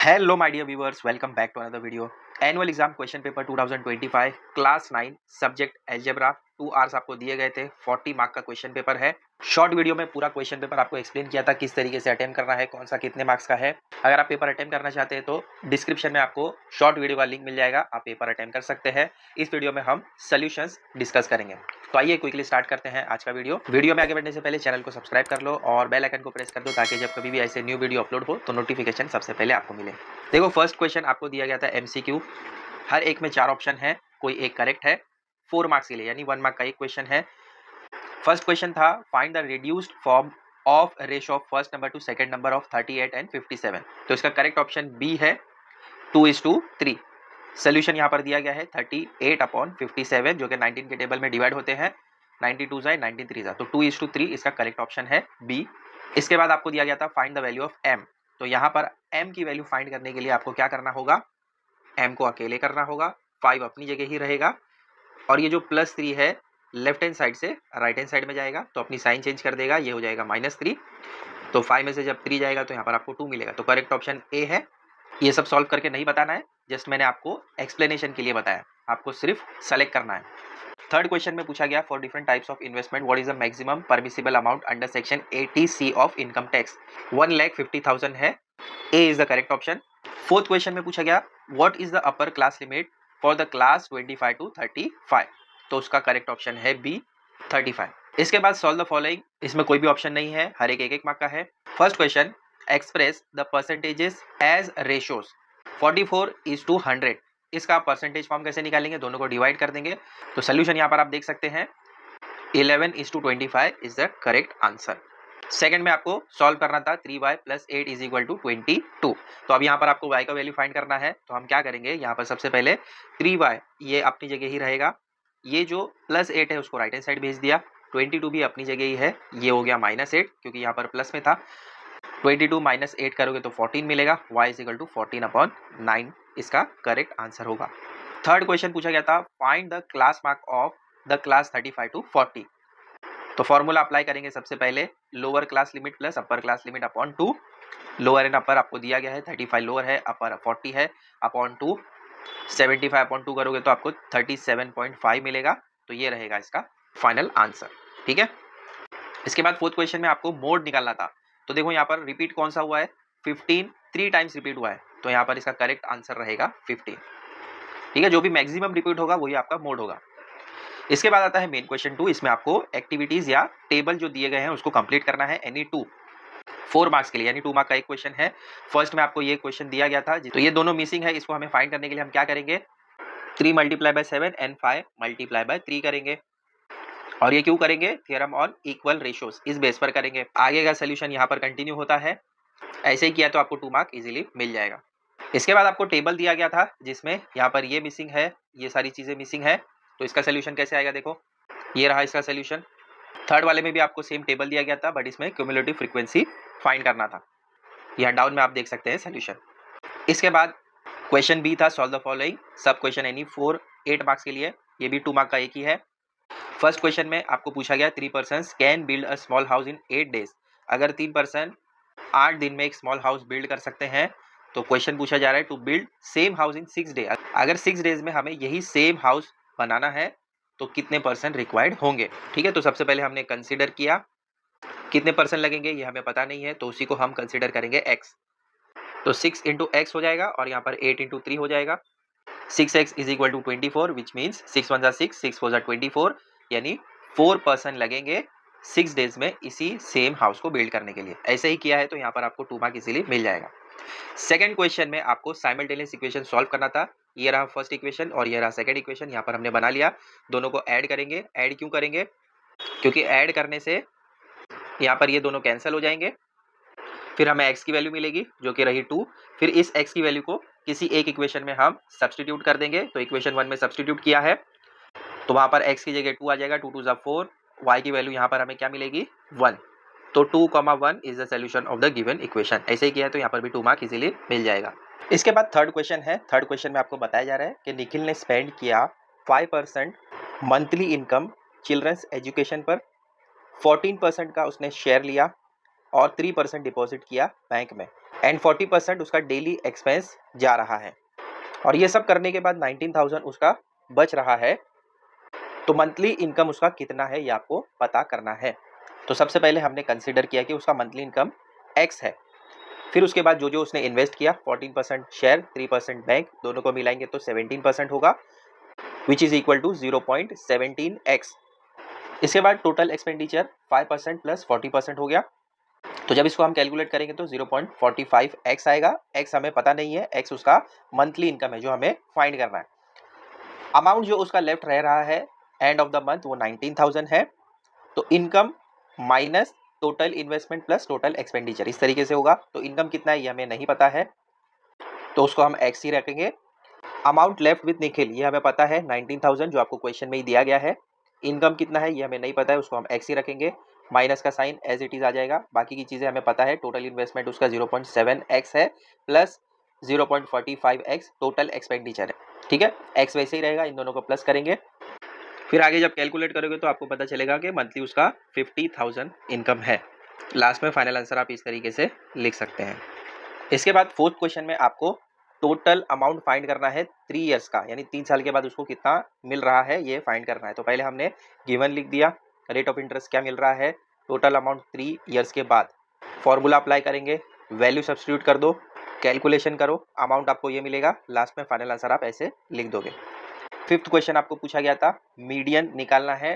Hello my dear viewers, welcome back to another video. Annual exam question paper 2025 class 9 subject algebra 2 hours आपको दिए गए थे। 40 mark का question paper है। Short video में पूरा क्वेश्चन पेपर आपको एक्सप्लेन किया था किस तरीके से अटेम्प्ट करना है, कौन सा कितने मार्क्स का है। अगर आप पेपर अटेम्प्ट करना चाहते हैं तो डिस्क्रिप्शन में आपको शॉर्ट वीडियो का लिंक मिल जाएगा, आप पेपर अटेम्प्ट कर सकते हैं। इस वीडियो में हम सोल्यूशंस डिस्कस करेंगे। तो आइए क्विकली स्टार्ट करते हैं आज का वीडियो में आगे बढ़ने से पहले चैनल को सब्सक्राइब कर लो और बेल आइकन को प्रेस कर दो ताकि जब कभी भी ऐसे न्यू वीडियो अपलोड हो तो नोटिफिकेशन सबसे पहले आपको मिले। देखो, फर्स्ट क्वेश्चन आपको दिया गया था एमसीक्यू। हर एक में 4 ऑप्शन है, कोई एक करेक्ट है। 4 मार्क्स के लिए यानी 1 मार्क का एक क्वेश्चन है। फर्स्ट क्वेश्चन था find the reduced form of ratio of first number two second number of 38 and 57। तो इसका करेक्ट ऑप्शन बी है 2:3। सोल्यूशन यहाँ पर दिया गया है 38/57 जो कि 19 के टेबल में डिवाइड होते हैं। 92 जाए 19 3 जा, तो 2:3 इसका करेक्ट ऑप्शन है बी। इसके बाद आपको दिया गया था find the value of M. तो यहाँ पर m की वैल्यू फाइंड करने के लिए आपको क्या करना होगा, m को अकेले करना होगा, 5 अपनी जगह ही रहेगा और ये जो +3 है लेफ्ट हैंड साइड से राइट हैंड साइड में जाएगा तो अपनी साइन चेंज कर देगा, ये हो जाएगा -3। तो 5 में से जब 3 जाएगा तो यहाँ पर आपको 2 मिलेगा। तो करेक्ट ऑप्शन ए है। ये सब सॉल्व करके नहीं बताना है, जस्ट मैंने आपको एक्सप्लेनेशन के लिए बताया, आपको सिर्फ सेलेक्ट करना है। थर्ड क्वेश्चन में पूछा गया for different types of investment what is the maximum permissible amount under section 80C of income tax. 1,50,000 है। A is the correct option. Fourth question में पूछा गया what is the upper class limit for the class 25 to 35। तो उसका correct option है B 35। इसके बाद solve the following. इसमें कोई भी ऑप्शन नहीं है, हर एक एक मार्क का है। First question express the percentages as ratios 44:100। इसका परसेंटेज फॉर्म कैसे निकालेंगे, दोनों को डिवाइड कर देंगे। तो सोल्यूशन यहाँ पर आप देख सकते हैं 11:25 is the correct answer. Second में आपको सॉल्व करना था 3y + 8 = 22। तो अब यहाँ पर आपको y का वैल्यू फाइंड करना है, तो हम क्या करेंगे, यहाँ पर सबसे पहले 3y ये अपनी जगह ही रहेगा, ये जो +8 है उसको राइट हैंड साइड भेज दिया, 22 भी अपनी जगह ही है, ये हो गया -8 क्योंकि यहाँ पर प्लस में था। 22 - 8 करोगे तो 14 मिलेगा, y = 14/9 इसका करेक्ट आंसर होगा। थर्ड क्वेश्चन पूछा गया था find the class mark of the class 35 to 40। तो फॉर्मूला अप्लाई करेंगे सबसे पहले, lower class limit plus upper class limit upon 2। Lower and upper आपको दिया गया है, 35 लोअर है, अपर 40 है, अपॉन 2। 75/2 करोगे तो आपको 37.5 मिलेगा। तो ये रहेगा इसका फाइनल आंसर। ठीक है। इसके बाद फोर्थ क्वेश्चन में आपको मोड निकालना था। तो देखो यहाँ पर रिपीट कौन सा हुआ है, 15 3 टाइम्स रिपीट हुआ है, तो यहाँ पर इसका करेक्ट आंसर रहेगा 15। ठीक है, जो भी मैक्सिमम रिपीट होगा वही आपका मोड होगा। इसके बाद आता है मेन क्वेश्चन 2। इसमें आपको एक्टिविटीज या टेबल जो दिए गए हैं उसको कंप्लीट करना है एनी 2 4 मार्क्स के लिए, यानी 2 मार्क का एक क्वेश्चन है। फर्स्ट में आपको ये क्वेश्चन दिया गया था, तो ये दोनों मिसिंग है, इसको हमें फाइंड करने के लिए हम क्या करेंगे, 3 × 7 एंड 5 × 3 करेंगे। और ये क्यों करेंगे, थ्योरम ऑन इक्वल रेशियोज, इस बेस पर करेंगे। आगे का सोल्यूशन यहाँ पर कंटिन्यू होता है, ऐसे ही किया तो आपको 2 मार्क इजीली मिल जाएगा। इसके बाद आपको टेबल दिया गया था जिसमें यहाँ पर ये मिसिंग है, ये सारी चीजें मिसिंग है, तो इसका सोल्यूशन कैसे आएगा, देखो ये रहा इसका सोल्यूशन। थर्ड वाले में भी आपको सेम टेबल दिया गया था बट इसमें क्यूमुलेटिव फ्रीक्वेंसी फाइंड करना था। यहाँ डाउन में आप देख सकते हैं सोल्यूशन। इसके बाद क्वेश्चन बी था सॉल्व द फॉलोइंग, सब क्वेश्चन एनी 8 मार्क्स के लिए, ये भी 2 मार्क का एक ही है। फर्स्ट क्वेश्चन में आपको पूछा गया 3 persons can build a small house in 8 days. अगर 3 पर्सन 8 दिन में एक स्मॉल हाउस बिल्ड कर सकते हैं, तो क्वेश्चन पूछा जा रहा है to build same house in 6 day. अगर 6 डेज में हमें यही सेम हाउस बनाना है तो कितने पर्सन रिक्वायर्ड होंगे। ठीक है, तो सबसे पहले हमने कंसीडर किया कितने पर्सन लगेंगे, ये हमें पता नहीं है, तो उसी को हम कंसीडर करेंगे x। तो 6 × x हो जाएगा और यहाँ पर 8 × 3 हो जाएगा। 6x = 24 विच मीन्स 6 1 6 6 4 24, यानी 4 पर्सन लगेंगे 6 डेज में इसी सेम हाउस को बिल्ड करने के लिए। ऐसे ही किया है तो यहाँ पर आपको 2 मार्क इजीली मिल जाएगा। सेकंड क्वेश्चन में आपको साइमल्टेनियस इक्वेशन सॉल्व करना था। ये रहा फर्स्ट इक्वेशन और ये रहा सेकंड इक्वेशन, यहाँ पर हमने बना लिया। दोनों को ऐड करेंगे। ऐड क्यों करेंगे, क्योंकि ऐड करने से यहाँ पर ये दोनों कैंसिल हो जाएंगे, फिर हमें x की वैल्यू मिलेगी जो कि रही 2। फिर इस x की वैल्यू को किसी एक इक्वेशन में हम सब्सटीट्यूट कर देंगे। तो इक्वेशन 1 में सब्सटीट्यूट किया है तो वहां पर x की जगह 2 आ जाएगा, 2 2 4, y की वैल्यू यहाँ पर हमें क्या मिलेगी 1। तो 2, 1 is the solution of the given equation. ऐसे ही किया है तो यहाँ पर भी 2 मार्क इजीली मिल जाएगा। इसके बाद थर्ड क्वेश्चन है। थर्ड क्वेश्चन में आपको बताया जा रहा है कि निखिल ने स्पेंड किया 5% मंथली इनकम चिल्ड्रंस एजुकेशन पर, 14% का उसने शेयर लिया और 3% डिपॉजिट किया बैंक में। एंड 40% उसका डेली एक्सपेंस जा रहा है। और ये सब करने के बाद 19,000 उसका बच रहा है। तो मंथली इनकम उसका कितना है ये आपको पता करना है। तो सबसे पहले हमने कंसीडर किया कि उसका मंथली इनकम x है। फिर उसके बाद जो जो उसने इन्वेस्ट किया 14% शेयर 3% बैंक, दोनों को मिलाएंगे तो 17% होगा, which is equal to 0.17x। इसके बाद टोटल एक्सपेंडिचर 5% प्लस 40% हो गया। तो जब इसको हम कैलकुलेट करेंगे तो 0.45x आएगा। x हमें पता नहीं है, x उसका मंथली इनकम है जो हमें फाइंड करना है। अमाउंट जो उसका लेफ्ट रह रहा है एंड ऑफ द मंथ वो 19,000 है। तो income minus total investment plus total expenditure इस तरीके से होगा। तो इनकम कितना है ये हमें नहीं पता है, तो उसको हम x ही रखेंगे। अमाउंट लेफ्ट विद निखिल ये हमें पता है 19,000 जो आपको क्वेश्चन में ही दिया गया है। इनकम कितना है ये हमें नहीं पता है, उसको हम x ही रखेंगे। माइनस का साइन एज इट इज आ जाएगा। बाकी की चीज़ें हमें पता है, टोटल इन्वेस्टमेंट उसका 0.7x है प्लस 0.45x टोटल एक्सपेंडिचर है। ठीक है, x वैसे ही रहेगा, इन दोनों को प्लस करेंगे। फिर आगे जब कैलकुलेट करोगे तो आपको पता चलेगा कि मंथली उसका 50,000 इनकम है। लास्ट में फाइनल आंसर आप इस तरीके से लिख सकते हैं। इसके बाद फोर्थ क्वेश्चन में आपको टोटल अमाउंट फाइंड करना है 3 इयर्स का, यानी 3 साल के बाद उसको कितना मिल रहा है ये फाइंड करना है। तो पहले हमने गिवन लिख दिया, रेट ऑफ इंटरेस्ट क्या मिल रहा है, टोटल अमाउंट 3 इयर्स के बाद। फॉर्मूला अप्लाई करेंगे, वैल्यू सब्स्टिट्यूट कर दो, कैलकुलेशन करो, अमाउंट आपको ये मिलेगा। लास्ट में फाइनल आंसर आप ऐसे लिख दोगे। फिफ्थ क्वेश्चन आपको पूछा गया था, मीडियन निकालना है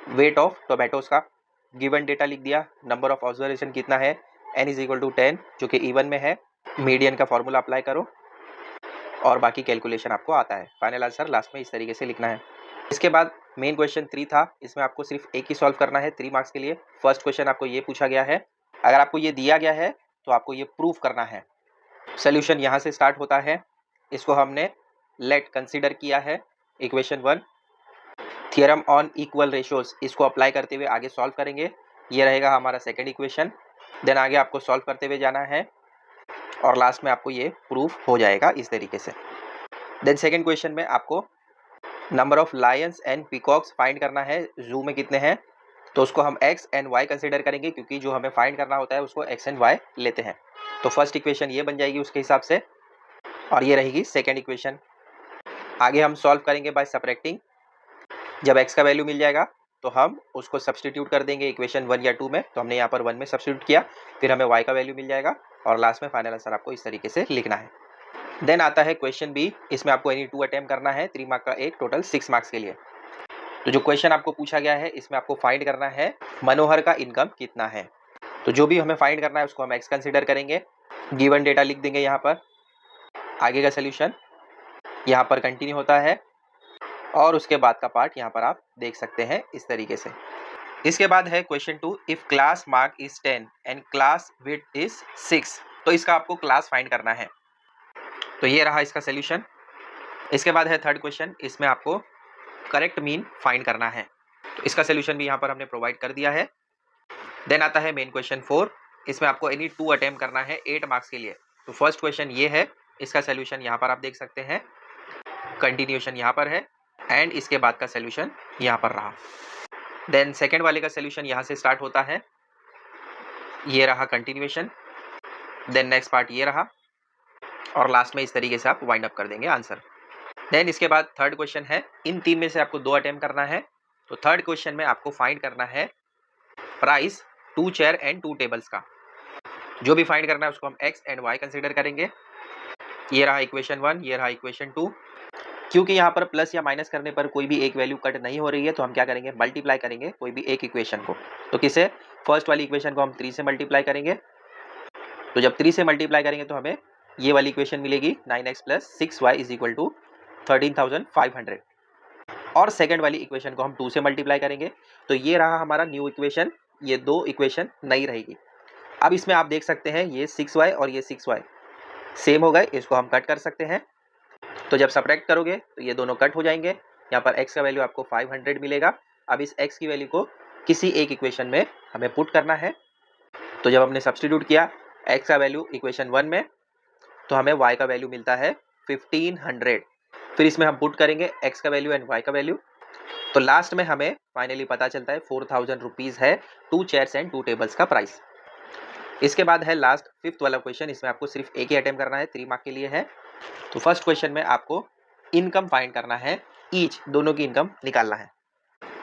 वेट ऑफ टोमेटोज का। गिवन डेटा लिख दिया, नंबर ऑफ ऑब्जर्वेशन कितना है, n इज इक्वल टू 10 जो कि इवन में है। मीडियन का फॉर्मूला अप्लाई करो और बाकी कैलकुलेशन आपको आता है। फाइनल आंसर लास्ट में इस तरीके से लिखना है। इसके बाद मेन क्वेश्चन 3 था, इसमें आपको सिर्फ एक ही सॉल्व करना है 3 मार्क्स के लिए। फर्स्ट क्वेश्चन आपको ये पूछा गया है, अगर आपको ये दिया गया है तो आपको ये प्रूफ करना है। सोल्यूशन यहाँ से स्टार्ट होता है, इसको हमने लेट कंसीडर किया है equation 1। Theorem on equal ratios इसको अप्लाई करते हुए आगे सॉल्व करेंगे, ये रहेगा हमारा सेकंड इक्वेशन। देन आगे आपको सॉल्व करते हुए जाना है और लास्ट में आपको ये प्रूफ हो जाएगा इस तरीके से। देन सेकंड क्वेश्चन में आपको number of Lions and peacocks find करना है, जू में कितने हैं। तो उसको हम एक्स एंड वाई कंसीडर करेंगे, क्योंकि जो हमें फाइंड करना होता है उसको एक्स एंड वाई लेते हैं। तो फर्स्ट इक्वेशन ये बन जाएगी उसके हिसाब से, और ये रहेगी सेकेंड इक्वेशन। आगे हम सॉल्व करेंगे बाय सब्ट्रैक्टिंग। जब x का वैल्यू मिल जाएगा तो हम उसको सब्स्टिट्यूट कर देंगे इक्वेशन 1 या 2 में। तो हमने यहाँ पर 1 में सब्स्टिट्यूट किया, फिर हमें y का वैल्यू मिल जाएगा और लास्ट में फाइनल आंसर आपको इस तरीके से लिखना है। देन आता है क्वेश्चन बी, इसमें आपको एनी 2 अटेम्प्ट करना है, 3 मार्क का एक, टोटल 6 मार्क्स के लिए। तो जो क्वेश्चन आपको पूछा गया है इसमें आपको फाइंड करना है मनोहर का इनकम कितना है। तो जो भी हमें फाइंड करना है उसको हम एक्स कंसिडर करेंगे, गिवन डेटा लिख देंगे यहाँ पर। आगे का सोल्यूशन यहाँ पर कंटिन्यू होता है और उसके बाद का पार्ट यहाँ पर आप देख सकते हैं इस तरीके से। इसके बाद है question 2, if class mark is 10 and class width is 6। तो इसका आपको क्लास फाइंड करना है। तो ये रहा इसका सोल्यूशन। इसके बाद है थर्ड क्वेश्चन, इसमें आपको करेक्ट मीन फाइंड करना है। तो इसका सोल्यूशन भी यहाँ पर हमने प्रोवाइड कर दिया है। देन आता है मेन क्वेश्चन 4, इसमें आपको एनी 2 अटेम्प्ट करना है 8 मार्क्स के लिए। तो फर्स्ट क्वेश्चन ये है, इसका सोल्यूशन यहाँ पर आप देख सकते हैं, कंटिन्यूएशन यहाँ पर है एंड इसके बाद का सोल्यूशन यहाँ पर रहा। देन सेकेंड वाले का सोल्यूशन यहाँ से स्टार्ट होता है, ये रहा कंटिन्यूएशन। देन नेक्स्ट पार्ट ये रहा और लास्ट में इस तरीके से आप वाइंड अप कर देंगे आंसर। देन इसके बाद थर्ड क्वेश्चन है, इन 3 में से आपको 2 अटेम्प्ट करना है। तो थर्ड क्वेश्चन में आपको फाइंड करना है प्राइस 2 चेयर एंड 2 टेबल्स का। जो भी फाइंड करना है उसको हम एक्स एंड वाई कंसिडर करेंगे। ये रहा इक्वेशन 1, ये रहा इक्वेशन 2। क्योंकि यहाँ पर प्लस या माइनस करने पर कोई भी एक वैल्यू कट नहीं हो रही है, तो हम क्या करेंगे, मल्टीप्लाई करेंगे कोई भी एक इक्वेशन को। तो किसे, फर्स्ट वाली इक्वेशन को हम 3 से मल्टीप्लाई करेंगे। तो जब 3 से मल्टीप्लाई करेंगे तो हमें ये वाली इक्वेशन मिलेगी 9x plus 6y is equal to 13,500। और सेकेंड वाली इक्वेशन को हम 2 से मल्टीप्लाई करेंगे। तो ये रहा हमारा न्यू इक्वेशन, ये 2 इक्वेशन नई रहेगी। अब इसमें आप देख सकते हैं ये 6y और ये 6y सेम हो गए, इसको हम कट कर सकते हैं। तो जब सब्ट्रैक्ट करोगे तो ये दोनों कट हो जाएंगे। यहाँ पर x का वैल्यू आपको 500 मिलेगा। अब इस x की वैल्यू को किसी एक इक्वेशन में हमें पुट करना है। तो जब हमने सब्स्टिट्यूट किया x का वैल्यू इक्वेशन 1 में, तो हमें y का वैल्यू मिलता है 1500। फिर इसमें हम पुट करेंगे x का वैल्यू एंड y का वैल्यू। तो लास्ट में हमें फाइनली पता चलता है 4,000 रुपीज़ है 2 चेयर्स एंड 2 टेबल्स का प्राइस। इसके बाद है लास्ट 5th वाला क्वेश्चन, इसमें आपको सिर्फ एक ही अटेम्प्ट करना है, 3 मार्क के लिए है। तो फर्स्ट क्वेश्चन में आपको इनकम फाइंड करना है, ईच दोनों की इनकम निकालना है।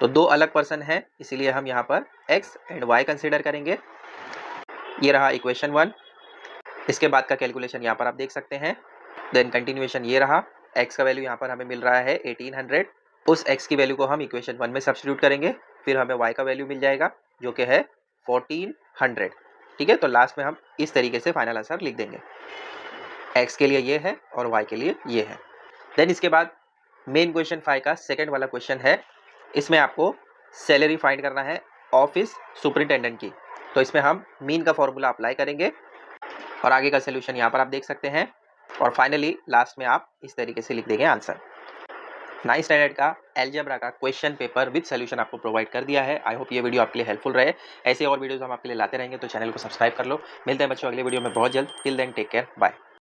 तो 2 अलग पर्सन है, इसीलिए हम यहाँ पर x एंड y कंसीडर करेंगे। ये रहा इक्वेशन 1। इसके बाद का कैलकुलेशन यहाँ पर आप देख सकते हैं। देन कंटिन्यूएशन ये रहा, x का वैल्यू यहाँ पर हमें मिल रहा है 1800। उस x की वैल्यू को हम इक्वेशन 1 में सब्स्टिट्यूट करेंगे, फिर हमें y का वैल्यू मिल जाएगा जो कि है 1400। ठीक है, तो लास्ट में हम इस तरीके से फाइनल आंसर लिख देंगे। x के लिए ये है और y के लिए ये है। देन इसके बाद मेन क्वेश्चन 5 का सेकंड वाला क्वेश्चन है। इसमें आपको सैलरी फाइंड करना है ऑफिस सुपरिटेंडेंट की। तो इसमें हम मीन का फॉर्मूला अप्लाई करेंगे और आगे का सोल्यूशन यहाँ पर आप देख सकते हैं। और फाइनली लास्ट में आप इस तरीके से लिख देंगे आंसर। 9th स्टैंडर्ड का अलजेब्रा का क्वेश्चन पेपर विद सोल्यूशन आपको प्रोवाइड कर दिया है। आई होप ये वीडियो आपके लिए हेल्पफुल रहे। ऐसे और वीडियोस हम आपके लिए लाते रहेंगे, तो चैनल को सब्सक्राइब कर लो। मिलते हैं बच्चों अगले वीडियो में बहुत जल्द। Till then take care, bye.